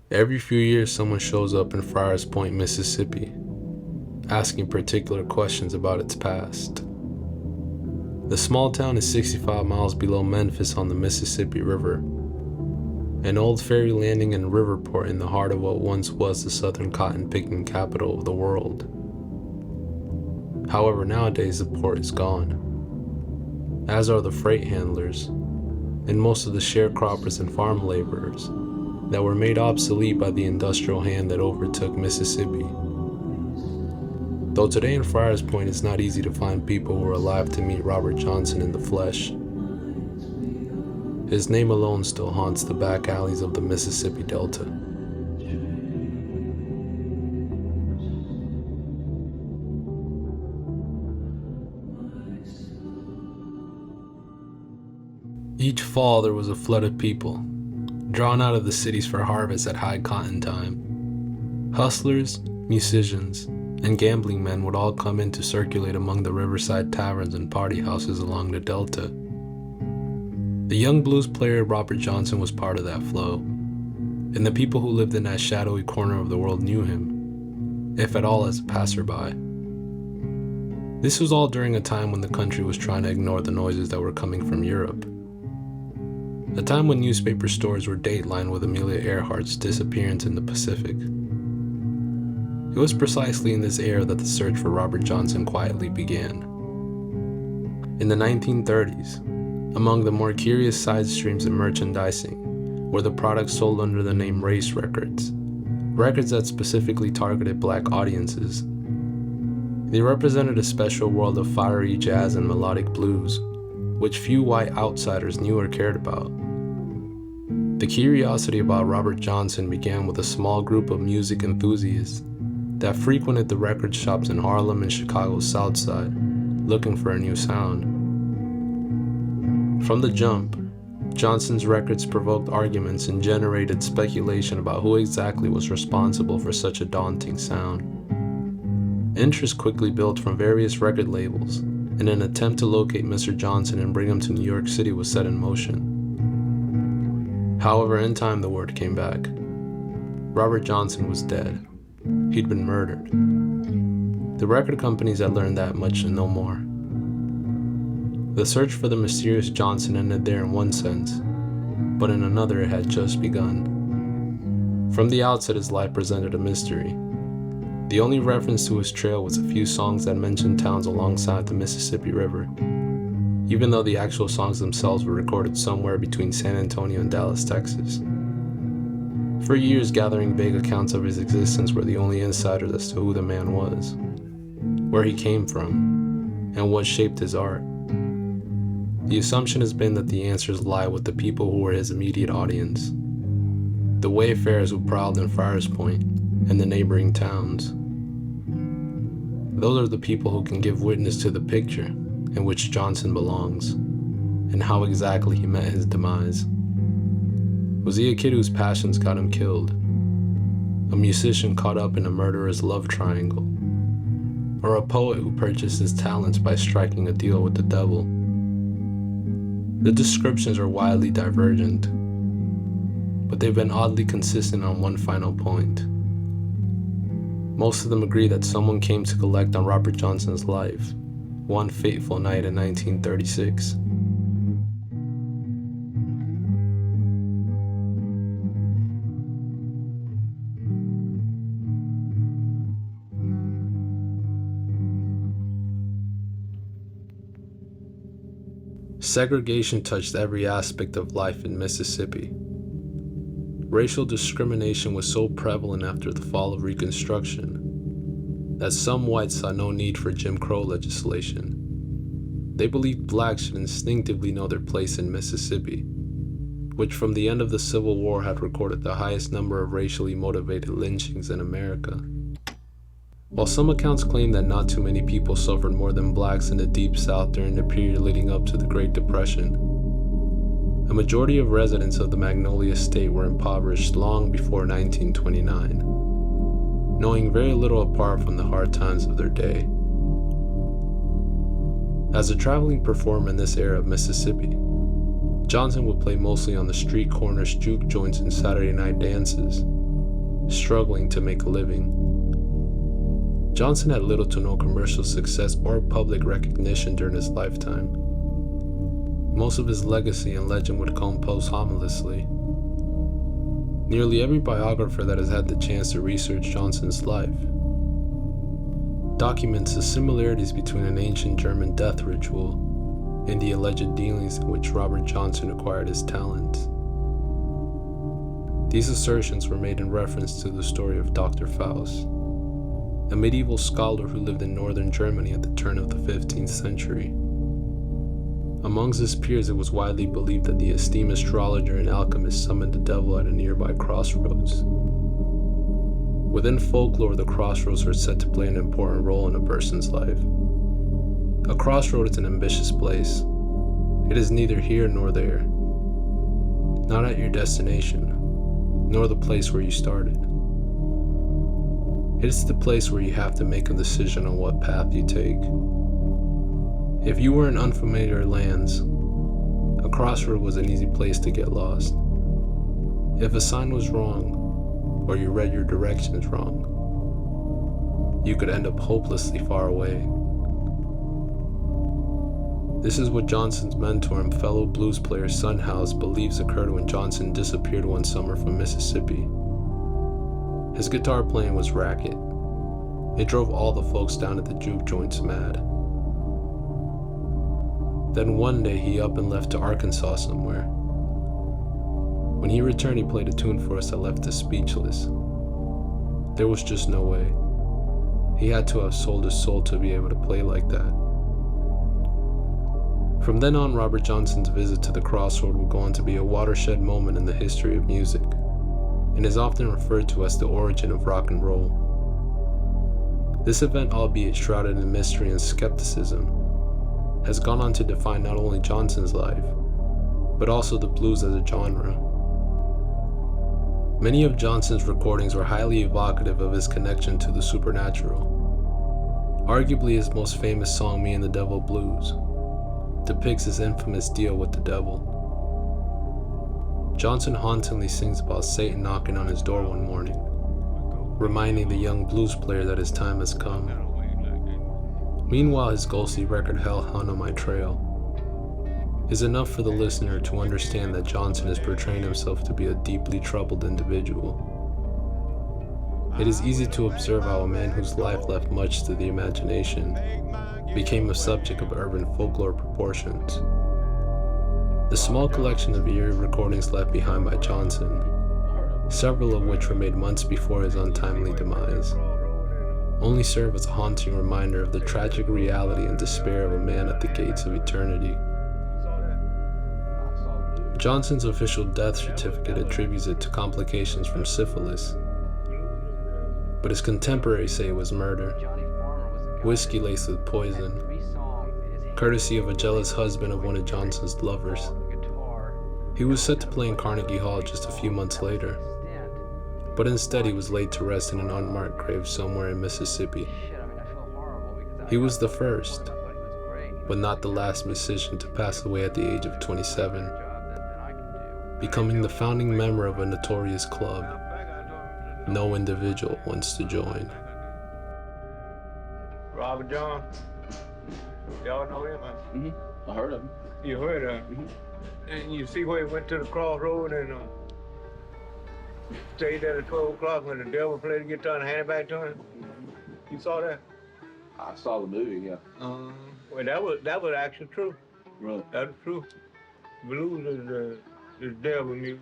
Every few years, someone shows up in Friars Point, Mississippi, asking particular questions about its past. The small town is 65 miles below Memphis on the Mississippi River, an old ferry landing and river port in the heart of what once was the southern cotton-picking capital of the world. However, nowadays the port is gone, as are the freight handlers, and most of the sharecroppers and farm laborers that were made obsolete by the industrial hand that overtook Mississippi. Though today in Friars Point it's not easy to find people who are alive to meet Robert Johnson in the flesh, his name alone still haunts the back alleys of the Mississippi Delta. Each fall there was a flood of people, drawn out of the cities for harvest at high cotton time. Hustlers, musicians, and gambling men would all come in to circulate among the riverside taverns and party houses along the Delta. The young blues player Robert Johnson was part of that flow, and the people who lived in that shadowy corner of the world knew him, if at all as a passerby. This was all during a time when the country was trying to ignore the noises that were coming from Europe. A time when newspaper stories were datelined with Amelia Earhart's disappearance in the Pacific. It was precisely in this era that the search for Robert Johnson quietly began. In the 1930s, among the more curious side streams in merchandising were the products sold under the name race records, records that specifically targeted black audiences. They represented a special world of fiery jazz and melodic blues, which few white outsiders knew or cared about. The curiosity about Robert Johnson began with a small group of music enthusiasts that frequented the record shops in Harlem and Chicago's South Side, looking for a new sound. From the jump, Johnson's records provoked arguments and generated speculation about who exactly was responsible for such a daunting sound. Interest quickly built from various record labels, and an attempt to locate Mr. Johnson and bring him to New York City was set in motion. However, in time the word came back. Robert Johnson was dead. He'd been murdered. The record companies had learned that much and no more. The search for the mysterious Johnson ended there in one sense, but in another it had just begun. From the outset, his life presented a mystery. The only reference to his trail was a few songs that mentioned towns alongside the Mississippi River, even though the actual songs themselves were recorded somewhere between San Antonio and Dallas, Texas. For years, gathering vague accounts of his existence were the only insiders as to who the man was, where he came from, and what shaped his art. The assumption has been that the answers lie with the people who were his immediate audience, the wayfarers who prowled in Friars Point and the neighboring towns. Those are the people who can give witness to the picture in which Johnson belongs, and how exactly he met his demise. Was he a kid whose passions got him killed? A musician caught up in a murderer's love triangle? Or a poet who purchased his talents by striking a deal with the devil? The descriptions are widely divergent, but they've been oddly consistent on one final point. Most of them agree that someone came to collect on Robert Johnson's life one fateful night in 1936. Segregation touched every aspect of life in Mississippi. Racial discrimination was so prevalent after the fall of Reconstruction that some whites saw no need for Jim Crow legislation. They believed blacks should instinctively know their place in Mississippi, which from the end of the Civil War had recorded the highest number of racially motivated lynchings in America. While some accounts claim that not too many people suffered more than blacks in the Deep South during the period leading up to the Great Depression, a majority of residents of the Magnolia State were impoverished long before 1929, knowing very little apart from the hard times of their day. As a traveling performer in this era of Mississippi, Johnson would play mostly on the street corners, juke joints, and Saturday night dances, struggling to make a living. Johnson had little to no commercial success or public recognition during his lifetime. Most of his legacy and legend would come posthumously. Nearly every biographer that has had the chance to research Johnson's life documents the similarities between an ancient German death ritual and the alleged dealings in which Robert Johnson acquired his talents. These assertions were made in reference to the story of Dr. Faust, a medieval scholar who lived in northern Germany at the turn of the 15th century. Amongst his peers, it was widely believed that the esteemed astrologer and alchemist summoned the devil at a nearby crossroads. Within folklore, the crossroads are said to play an important role in a person's life. A crossroad is an ambitious place. It is neither here nor there, not at your destination, nor the place where you started. It is the place where you have to make a decision on what path you take. If you were in unfamiliar lands, a crossroad was an easy place to get lost. If a sign was wrong, or you read your directions wrong, you could end up hopelessly far away. This is what Johnson's mentor and fellow blues player Son House believes occurred when Johnson disappeared one summer from Mississippi. His guitar playing was racket. It drove all the folks down at the juke joints mad. Then one day he up and left to Arkansas somewhere. When he returned, he played a tune for us that left us speechless. There was just no way. He had to have sold his soul to be able to play like that. From then on, Robert Johnson's visit to the Crossroad would go on to be a watershed moment in the history of music, and is often referred to as the origin of rock and roll. This event, albeit shrouded in mystery and skepticism, has gone on to define not only Johnson's life, but also the blues as a genre. Many of Johnson's recordings were highly evocative of his connection to the supernatural. Arguably his most famous song, Me and the Devil Blues, depicts his infamous deal with the devil. Johnson hauntingly sings about Satan knocking on his door one morning, reminding the young blues player that his time has come. Meanwhile, his ghostly record, Hellhound on My Trail, is enough for the listener to understand that Johnson is portraying himself to be a deeply troubled individual. It is easy to observe how a man whose life left much to the imagination became a subject of urban folklore proportions. The small collection of eerie recordings left behind by Johnson, several of which were made months before his untimely demise, only serve as a haunting reminder of the tragic reality and despair of a man at the gates of eternity. Johnson's official death certificate attributes it to complications from syphilis, but his contemporaries say it was murder, whiskey laced with poison, courtesy of a jealous husband of one of Johnson's lovers. He was set to play in Carnegie Hall just a few months later, but instead he was laid to rest in an unmarked grave somewhere in Mississippi. He was the first, but not the last musician to pass away at the age of 27, becoming the founding member of a notorious club no individual wants to join. Robert John, y'all know him? I heard of him. You heard of him? And you see where he went to the crossroad and stayed there at 12 o'clock when the devil played the guitar and handed it back to him? You saw that? I saw the movie, yeah. Well, that was actually true. Really? That was true. Blues is devil music.